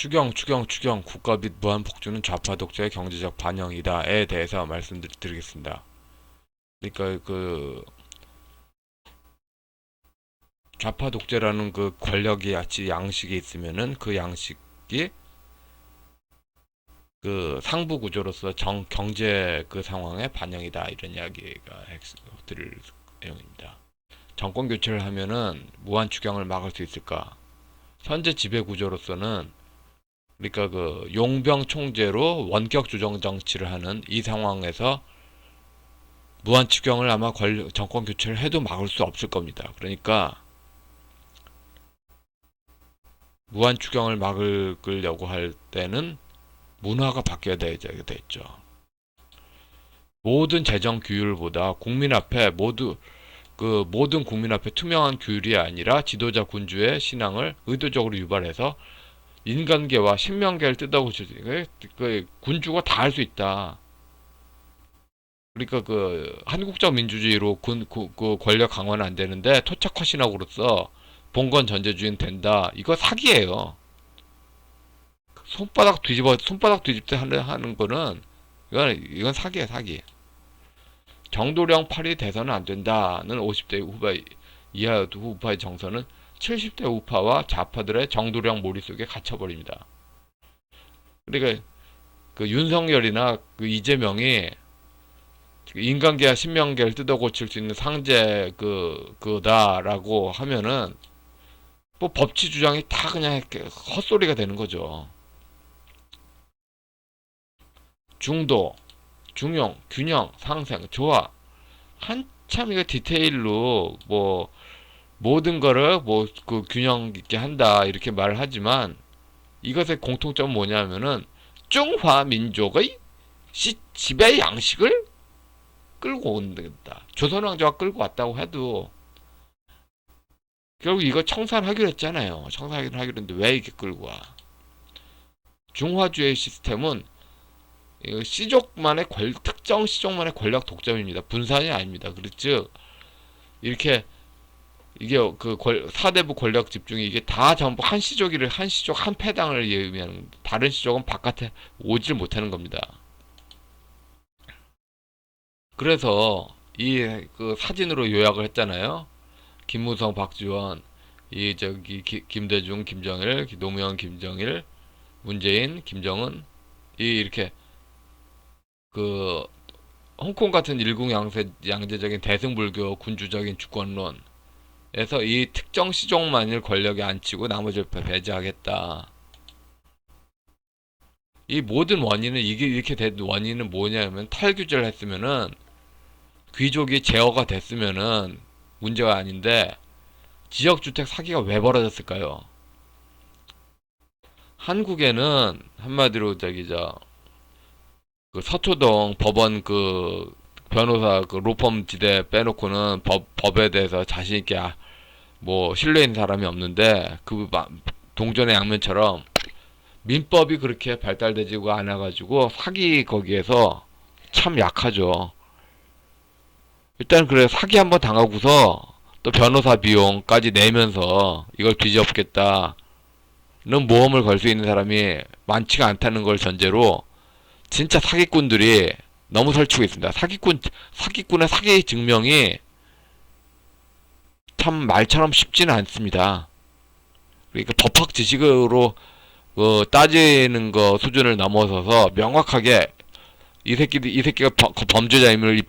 추경, 국가 및 무한 폭주는 좌파 독재의 경제적 반영이다에 대해서 말씀드리겠습니다. 그러니까 그 좌파 독재라는 그 권력이 아치 양식이 있으면은 그 양식이 그 상부 구조로서 경제 그 상황의 반영이다, 이런 이야기가 드릴 내용입니다. 정권 교체를 하면은 무한 추경을 막을 수 있을까? 현재 지배 구조로서는, 그러니까 그 용병 총재로 원격 조정 정치를 하는 이 상황에서 무한 추경을 아마 정권 교체를 해도 막을 수 없을 겁니다. 그러니까 무한 추경을 막으려고 할 때는 문화가 바뀌어야 되겠죠. 모든 재정 규율보다 국민 앞에 모든 국민 앞에 투명한 규율이 아니라 지도자 군주의 신앙을 의도적으로 유발해서 인간계와 신명계를 뜯어고칠 그 군주가 다 할 수 있다. 그러니까 그 한국적 민주주의로 그 권력 강화는 안 되는데 토착화 신학으로서 봉건 전제주의는 된다. 이거 사기예요. 손바닥 뒤집대 하는 거는 이건 사기야, 사기. 정도령 팔이 돼서는 안 된다는 50대 후반 이하 우파의 정서는 70대 우파와 좌파들의 정도령 몰이 속에 갇혀버립니다. 그러니까 그 윤석열이나 그 이재명이 인간계와 신명계를 뜯어고칠 수 있는 상재 그다라고 하면은 뭐 법치 주장이 다 그냥 헛소리가 되는 거죠. 중도, 중용, 균형, 상생, 조화, 한참 이거 디테일로 뭐 모든 거를 뭐 그 균형 있게 한다 이렇게 말을 하지만 이것의 공통점은 뭐냐면은 중화 민족의 지배 양식을 끌고 온다. 조선 왕조가 끌고 왔다고 해도 결국 이거 청산하기로 했잖아요. 청산하기로 했는데 왜 이렇게 끌고 와? 중화주의 시스템은 특정 시족만의 권력 독점입니다. 분산이 아닙니다. 그렇죠? 이렇게 이게 그 사대부 권력 집중이 이게 다 전부 한 시족 한 패당을 의미하는, 다른 시족은 바깥에 오질 못하는 겁니다. 그래서 이 그 사진으로 요약을 했잖아요. 김무성, 박지원, 이 저기 김대중, 김정일, 노무현, 김정일, 문재인, 김정은, 이렇게 그 홍콩 같은 양제적인 대승불교 군주적인 주권론에서 이 특정 시종만을 권력에 앉히고 나머지를 배제하겠다. 이 모든 원인은, 이게 이렇게 된 원인은 뭐냐면 탈규제를 했으면은, 귀족이 제어가 됐으면은 문제가 아닌데 지역주택 사기가 왜 벌어졌을까요? 한국에는 한마디로 그 서초동 법원 그 변호사 그 로펌 지대 빼놓고는 법에 대해서 자신 있게 뭐 신뢰 있는 사람이 없는데, 그 동전의 양면처럼 민법이 그렇게 발달되지가 않아가지고 사기 거기에서 참 약하죠. 일단 그래 사기 한번 당하고서 또 변호사 비용까지 내면서 이걸 뒤집겠다는 모험을 걸 수 있는 사람이 많지가 않다는 걸 전제로 진짜 사기꾼들이 너무 설치고 있습니다. 사기꾼의 사기 증명이 참 말처럼 쉽지는 않습니다. 그러니까 법학 지식으로 따지는 거 수준을 넘어서서 명확하게 이 새끼가 범죄자임을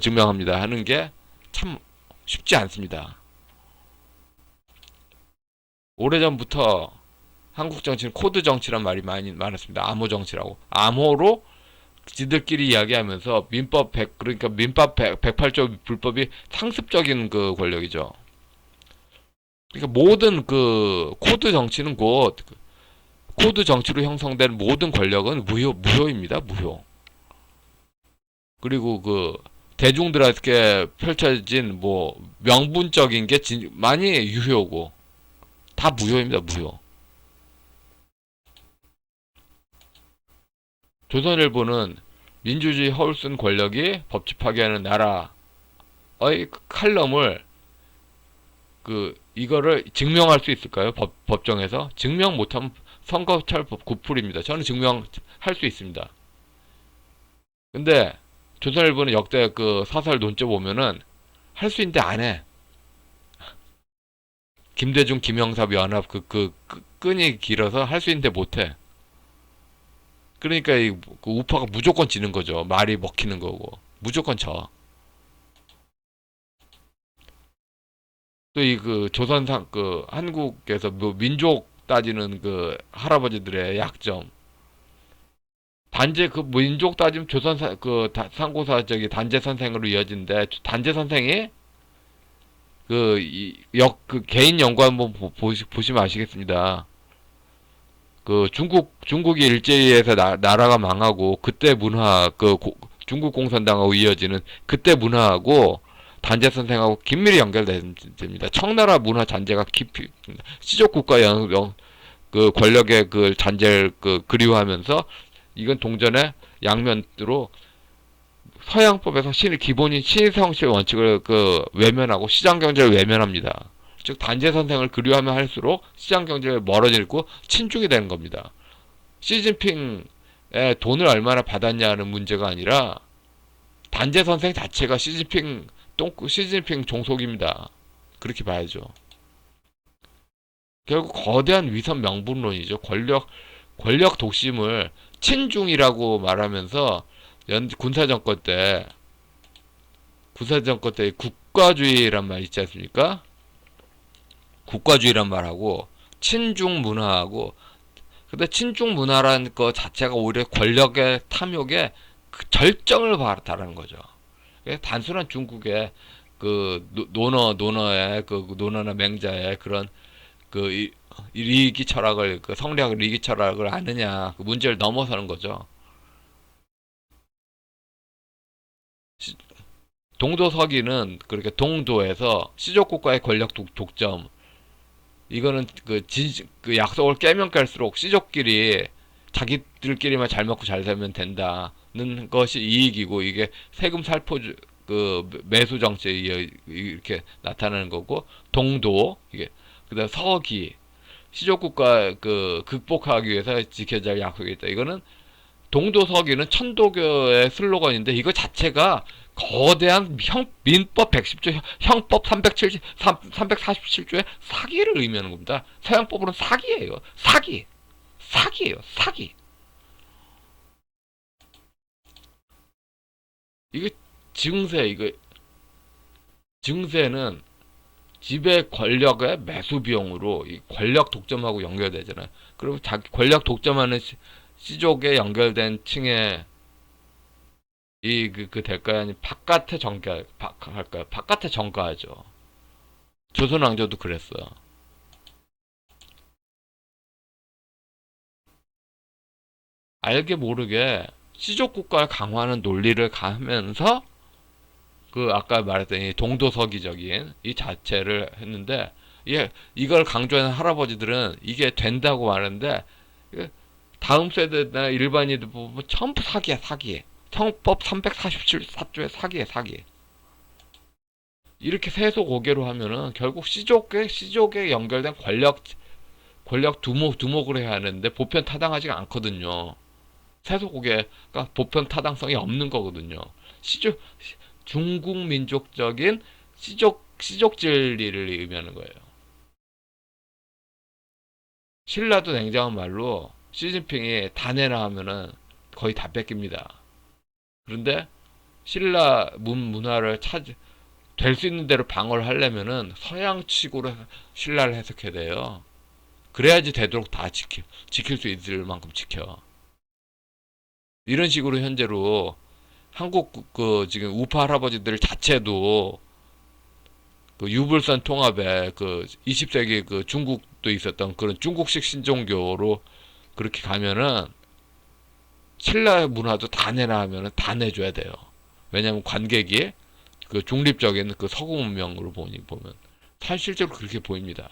증명합니다 하는 게 참 쉽지 않습니다. 오래전부터 한국 정치는 코드 정치란 말이 많이 많았습니다. 암호 정치라고. 암호로 지들끼리 이야기하면서 그러니까 민법 108조 불법이 상습적인 그 권력이죠. 그러니까 모든 그 코드 정치로 형성된 모든 권력은 무효입니다. 무효. 그리고 그 대중들에게 펼쳐진 뭐 명분적인 게 많이 유효고 다 무효입니다. 무효. 조선일보는 민주주의 허울순 권력이 법치 파괴하는 나라의 칼럼을 이거를 증명할 수 있을까요? 법정에서 증명 못하면 선거철법 9풀입니다. 저는 증명할 수 있습니다. 근데 조선일보는 역대 그 사설 논조 보면은 할 수 있는데 안 해. 김대중 김영삼 연합 끈이 길어서 할 수 있는데 못 해. 그러니까 그 우파가 무조건 지는 거죠. 말이 먹히는 거고. 무조건 져. 또 이 그 조선상 그 한국에서 뭐 민족 따지는 그 할아버지들의 약점. 단제 그 민족 따지면 조선 그 상고사 저기 단제 선생으로 이어진데 단제 선생이 그 개인 연구 한번 보시면 아시겠습니다. 그 중국이 일제에서 나라가 망하고 그때 문화 중국 공산당하고 이어지는 그때 문화하고 단제 선생하고 긴밀히 연결됩니다. 청나라 문화 잔재가 깊이 시족 국가 그 권력의 그 잔재를 그리워하면서 이건 동전의 양면으로 서양법에서 기본인 신성실 원칙을 외면하고 시장 경제를 외면합니다. 즉 단제 선생을 그리워하면 할수록 시장 경제에 멀어지고 친중이 되는 겁니다. 시진핑의 돈을 얼마나 받았냐는 문제가 아니라 단제 선생 자체가 시진핑 종속입니다. 그렇게 봐야죠. 결국 거대한 위선 명분론이죠. 권력 독심을 친중이라고 말하면서 군사정권 때 국가주의란 말 있지 않습니까? 국가주의란 말하고 친중 문화하고 근데 친중 문화라는 거 자체가 오히려 권력의 탐욕에 그 절정을 달하는 거죠. 단순한 중국의 그 논어의 논어나 맹자의 그런 그 리기 철학을 성리학 리기 철학을 아느냐 그 문제를 넘어서는 거죠. 동도 서기는 그렇게 동도에서 시족 국가의 권력 독점 이거는 그 약속을 깨면 깰수록 시족끼리 자기들끼리만 잘 먹고 잘 살면 된다는 것이 이익이고 이게 세금 살포 매수 정책이 이렇게 나타나는 거고 동도 이게 그다음 서기 시족 국가 극복하기 위해서 지켜야 할 약속이 있다. 이거는 동도 서기는 천도교의 슬로건인데 이거 자체가 거대한 민법 110조 형법 347조의 사기를 의미하는 겁니다. 서양법으로는 사기예요. 사기예요. 사기. 이거 증세는 지배 권력의 매수 비용으로 이 권력 독점하고 연결되잖아요. 그리고 자기 권력 독점하는 시족에 연결된 층의 그 대가에 아니 바깥에 할까요? 바깥에 정가하죠. 조선 왕조도 그랬어요. 알게 모르게 시족 국가를 강화하는 논리를 가면서 아까 말했던 이 동도서기적인 이 자체를 했는데 이걸 강조하는 할아버지들은 이게 된다고 말하는데 다음 세대나 일반인들 보면 전부 사기야. 형법 347조의 사기. 이렇게 세속오개로 하면은 결국 시족에 연결된 권력 두목을 해야 하는데 보편 타당하지가 않거든요. 세속오개가 보편 타당성이 없는 거거든요. 중국 민족적인 시족 진리를 의미하는 거예요. 신라도 냉정한 말로 시진핑이 다 내놔 하면은 거의 다 뺏깁니다. 그런데 신라 문화를 될 수 있는 대로 방어를 하려면은 서양식으로 신라를 해석해야 돼요. 그래야지 되도록 다 지킬 수 있을 만큼 지켜. 이런 식으로 현재로 한국 지금 우파 할아버지들 자체도 유불선 통합에 20세기 중국도 있었던 그런 중국식 신종교로 그렇게 가면은 신라 문화도 다 내놔 하면은 다 내줘야 돼요. 왜냐면 관객이 중립적인 서구 문명으로 보면 실제로 그렇게 보입니다.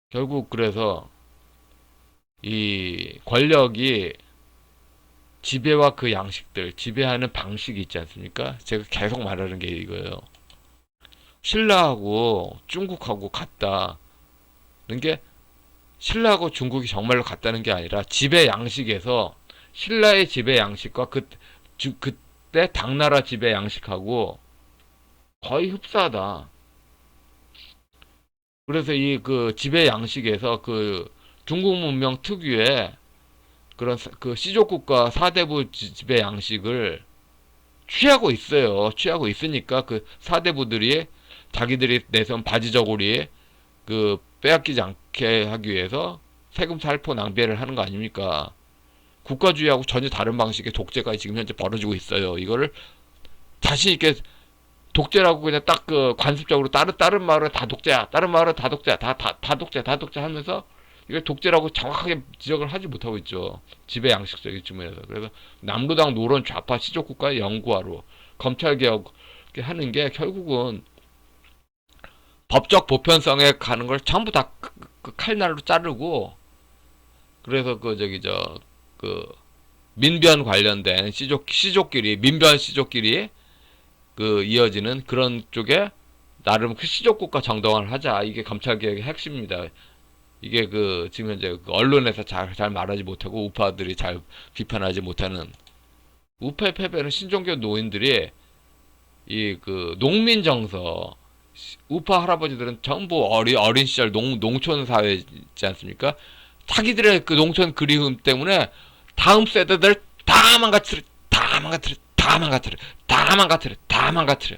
결국 그래서 이 권력이 지배와 지배하는 방식이 있지 않습니까? 제가 계속 말하는 게 이거예요. 신라하고 중국하고 같다는 게 신라하고 중국이 정말로 같다는 게 아니라 지배 양식에서 신라의 지배 양식과 그때 당나라 지배 양식하고 거의 흡사하다. 그래서 이 그 지배 양식에서 그 중국 문명 특유의 그런 그 시족국가 사대부 지배 양식을 취하고 있어요. 취하고 있으니까 그 사대부들이 자기들이 내세운 바지저고리 그 빼앗기지 않게 하기 위해서 세금 살포 낭비를 하는 거 아닙니까? 국가주의하고 전혀 다른 방식의 독재가 지금 현재 벌어지고 있어요. 이거를 자신 있게 독재라고 그냥 딱 그 관습적으로 다른 마을은 다 독재야, 다른 마을은 다 독재야, 다 독재, 다 독재 하면서 이걸 독재라고 정확하게 지적을 하지 못하고 있죠. 지배 양식적인 측면에서. 그래서 남로당 노론 좌파 시족 국가의 연구하러 검찰 개혁 하는 게 결국은 법적 보편성에 가는 걸 전부 다 그 칼날로 자르고, 그래서 그 저기 그 민변 관련된 시족끼리 민변 시족끼리 그 이어지는 그런 쪽에 나름 그 시족국가 정당화를 하자. 이게 검찰개혁의 핵심입니다. 이게 그 지금 현재 그 언론에서 잘 말하지 못하고 우파들이 잘 비판하지 못하는, 우파의 패배는 신종교 노인들이 이 그 농민 정서, 우파 할아버지들은 전부 어린 시절 농촌 사회지 않습니까? 자기들의 그 농촌 그리움 때문에 다음 세대들 다 망가뜨려, 다 망가뜨려, 다 망가뜨려, 다 망가뜨려, 다 망가뜨려.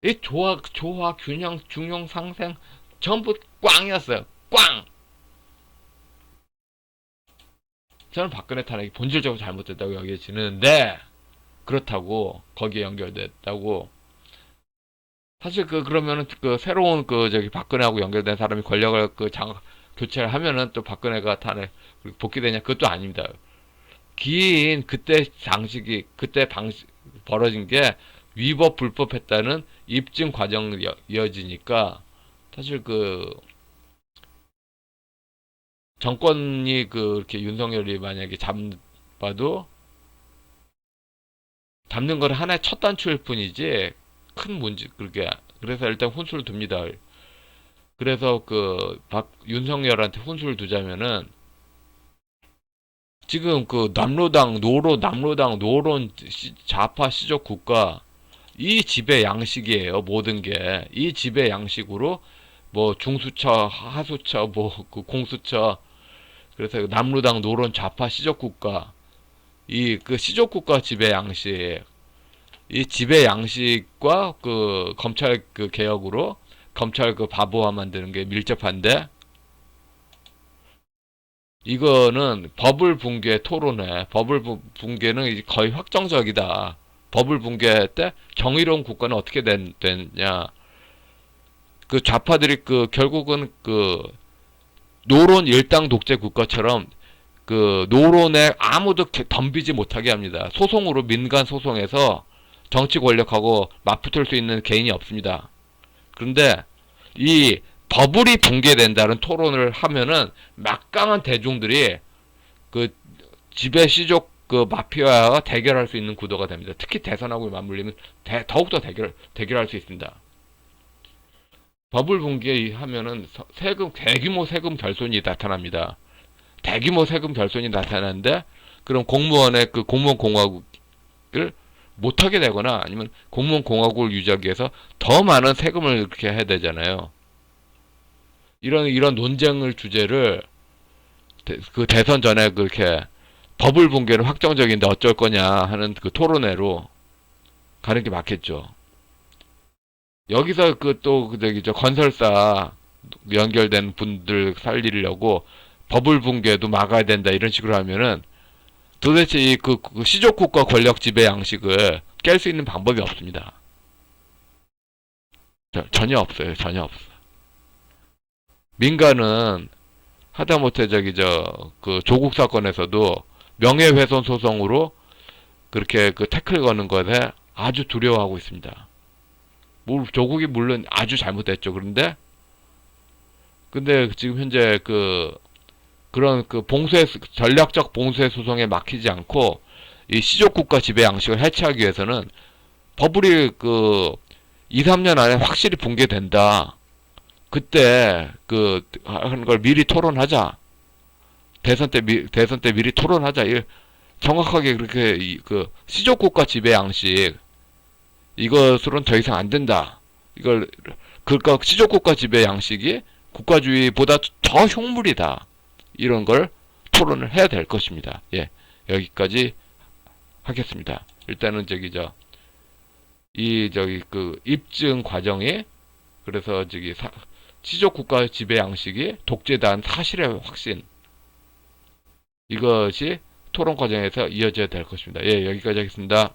이 조화, 균형, 중용, 상생 전부 꽝이었어요. 꽝. 저는 박근혜 탄핵이 본질적으로 잘못됐다고 여겨지는데, 그렇다고 거기에 연결됐다고, 사실 그러면은 그 새로운 그 저기 박근혜하고 연결된 사람이 권력을 그 교체를 하면은 또 박근혜가 탄핵 복귀되냐? 그것도 아닙니다. 긴 그때 장식이 그때 방식 벌어진 게 위법 불법했다는 입증 과정 이어지니까, 사실 그 정권이 그렇게 윤석열이 만약에 잡아도 잡는 건 하나의 첫 단추일 뿐이지 큰 문제 그렇게. 그래서 일단 혼수를 둡니다. 그래서 그 윤석열한테 혼수를 두자면은, 지금 그 남로당 노론 좌파 시족 국가 이 지배 양식이에요. 모든 게 이 지배 양식으로 뭐 중수처, 하수처, 뭐 그 공수처, 그래서 남로당 노론 좌파 시족 국가, 이 그 시족 국가 지배 양식, 이 지배 양식과 그 검찰 그 개혁으로 검찰 그 바보화 만드는 게 밀접한데, 이거는 버블 붕괴 토론회, 버블 붕괴는 거의 확정적이다. 버블 붕괴 때 정의로운 국가는 어떻게 됐냐? 그 좌파들이 그 결국은 그 노론 일당 독재 국가처럼 그 노론에 아무도 덤비지 못하게 합니다. 소송으로, 민간 소송에서 정치 권력하고 맞붙을 수 있는 개인이 없습니다. 그런데 이 버블이 붕괴된다는 토론을 하면은 막강한 대중들이 그 지배 시족 그 마피아와 대결할 수 있는 구도가 됩니다. 특히 대선하고 맞물리면 더욱더 대결할 수 있습니다. 버블 붕괴하면은 대규모 세금 결손이 나타납니다. 대규모 세금 결손이 나타나는데, 그럼 공무원의 그 공무원 공화국을 못하게 되거나 아니면 공무원 공화국을 유지하기 위해서 더 많은 세금을 그렇게 해야 되잖아요. 이런 논쟁을 주제를 그 대선 전에 그렇게 버블 붕괴는 확정적인데 어쩔 거냐 하는 그 토론회로 가는 게 맞겠죠. 여기서 그 또 저기 건설사 연결된 분들 살리려고 버블 붕괴도 막아야 된다 이런 식으로 하면은 도대체 이 그 시족국가 권력 지배 양식을 깰 수 있는 방법이 없습니다. 전혀 없어요. 전혀 없어. 민간은 하다못해 그 조국 사건에서도 명예훼손 소송으로 그렇게 그 태클 거는 것에 아주 두려워하고 있습니다. 조국이 물론 아주 잘못됐죠. 근데 지금 현재 그런 그 전략적 봉쇄 소송에 막히지 않고 이 시족국가 지배 양식을 해체하기 위해서는 버블이 그 2, 3년 안에 확실히 붕괴된다. 그때 그 하는 걸 미리 토론하자. 대선 때 미리 토론하자. 정확하게 그렇게 그 시족국가 지배 양식 이것으로는 더 이상 안 된다. 이걸 그러니까 시족국가 지배 양식이 국가주의보다 더 흉물이다. 이런 걸 토론을 해야 될 것입니다. 예, 여기까지 하겠습니다. 일단은 그 입증 과정이 그래서 시족국가 지배 양식이 독재다는 사실의 확신 이것이 토론 과정에서 이어져야 될 것입니다. 예, 여기까지 하겠습니다.